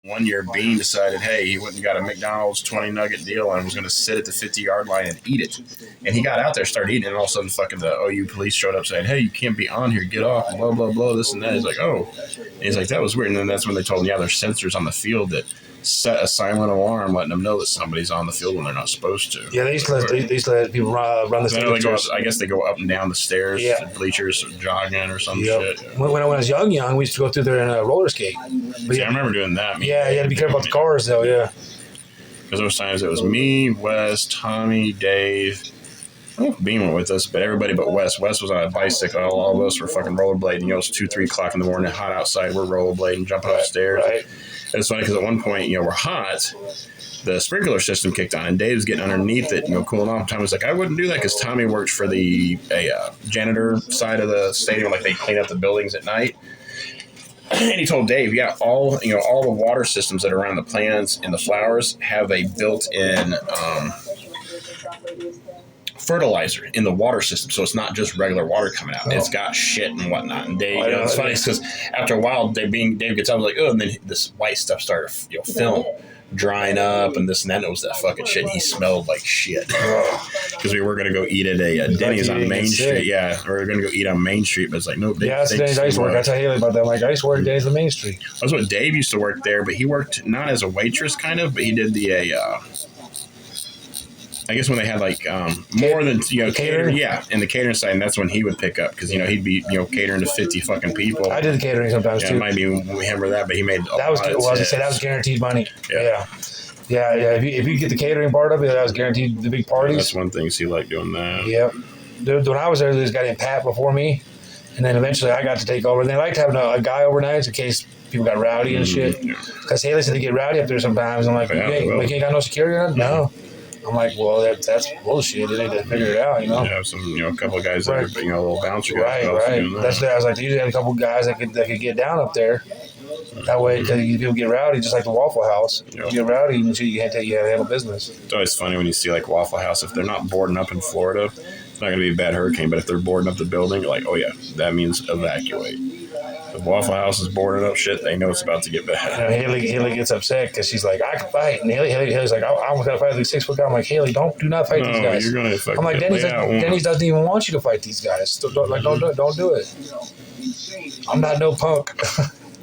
One year, Bean decided, hey, he went and got a McDonald's 20 nugget deal and was going to sit at the 50-yard line and eat it. And he got out there, started eating, and all of a sudden, fucking the OU police showed up saying, hey, you can't be on here, get off, blah, blah, blah, this and that. He's like, oh. And he's like, that was weird. And then that's when they told him, yeah, there's sensors on the field that set a silent alarm, letting them know that somebody's on the field when they're not supposed to. Yeah, they used to let people run the stairs. I guess they go up and down the stairs, yeah. Bleachers, jogging or some shit. Yeah. When I was young, we used to go through there in a roller skate. I remember doing that. Yeah, you had to be careful about the cars, though, yeah. Because those times it was me, Wes, Tommy, Dave. I don't know if Bean went with us, but everybody but Wes. Wes was on a bicycle. All of us were fucking rollerblading. It's 2, 3 o'clock in the morning, hot outside. We're rollerblading, jumping up stairs. Right. And it's funny because at one point, we're hot. The sprinkler system kicked on, and Dave's getting underneath it, cooling off. Tommy was like, I wouldn't do that because Tommy worked for the janitor side of the stadium, like they clean up the buildings at night. And he told Dave, yeah, all the water systems that are around the plants and the flowers have a built-in fertilizer in the water system, so it's not just regular water coming out. It's got shit and whatnot. And Dave, it's funny because after a while, Dave gets out, like, oh, and then this white stuff started, film drying up and this and that. And it was that fucking shit. And he smelled like shit because we were gonna go eat at a Denny's on Main Street. Yeah, we were gonna go eat on Main Street, but it's like, nope. Yeah, that's Denny's I used to work. I tell Haley about that. I'm like, I used to work Denny's on Main Street. That's what Dave used to work there, but he worked not as a waitress, kind of, but he did I guess when they had more than catering, in the catering side, and that's when he would pick up because he'd be catering to 50 fucking people. I did the catering sometimes too. It might be him or that, but he made that was that was guaranteed money. Yeah. If you get the catering part of it, that was guaranteed the big parties. That's one thing. So he liked doing that. Yep. When I was there, this guy named Pat before me, and then eventually I got to take over. And they liked having a guy overnight in case people got rowdy and shit. Because Haley said they get rowdy up there sometimes. I'm like, you ain't got no security on? No. I'm like, well, that's bullshit. They need to figure it out, Yeah, a couple of guys that are, little bouncer guys. Right. That's I was like, they usually had a couple of guys that could get down up there. That way, because people get rowdy, just like the Waffle House. Yep. You get rowdy, you can't handle business. It's always funny when you see Waffle House. If they're not boarding up in Florida, it's not going to be a bad hurricane. But if they're boarding up the building, you're like, oh yeah, that means evacuate. If Waffle House is boarding up shit, they know it's about to get bad. Haley gets upset because she's like, I can fight. And Haley's like, I almost got to fight these 6-foot guys. I'm like, Haley, do not fight these guys. You're gonna fucking I'm like, Denny's doesn't even want you to fight these guys. Don't do it. I'm not no punk.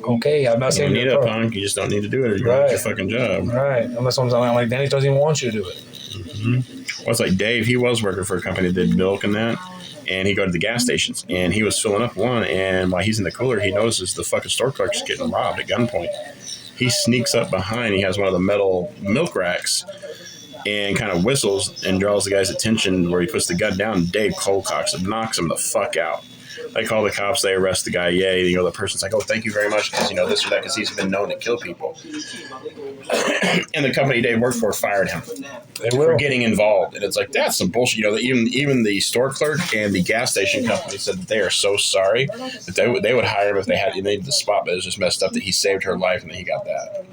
Okay, I'm not saying you need a punk. You just don't need to do it. You're doing your fucking job. Right. Unless I'm like, Denny's doesn't even want you to do it. Mm-hmm. Well, it's like Dave. He was working for a company that did milk and that. And he go to the gas stations, and he was filling up one, and while he's in the cooler, he notices the fucking store clerk's getting robbed at gunpoint. He sneaks up behind. He has one of the metal milk racks and kind of whistles and draws the guy's attention where he puts the gun down. Dave cold cocks him, knocks him the fuck out. They call the cops. They arrest the guy. Yay. The person's like, oh, thank you very much because, this or that because he's been known to kill people. And the company Dave worked for fired him for getting involved. And it's like, that's some bullshit. Even the store clerk and the gas station company said that they are so sorry that they would hire him if they needed the spot, but it was just messed up that he saved her life and that he got that.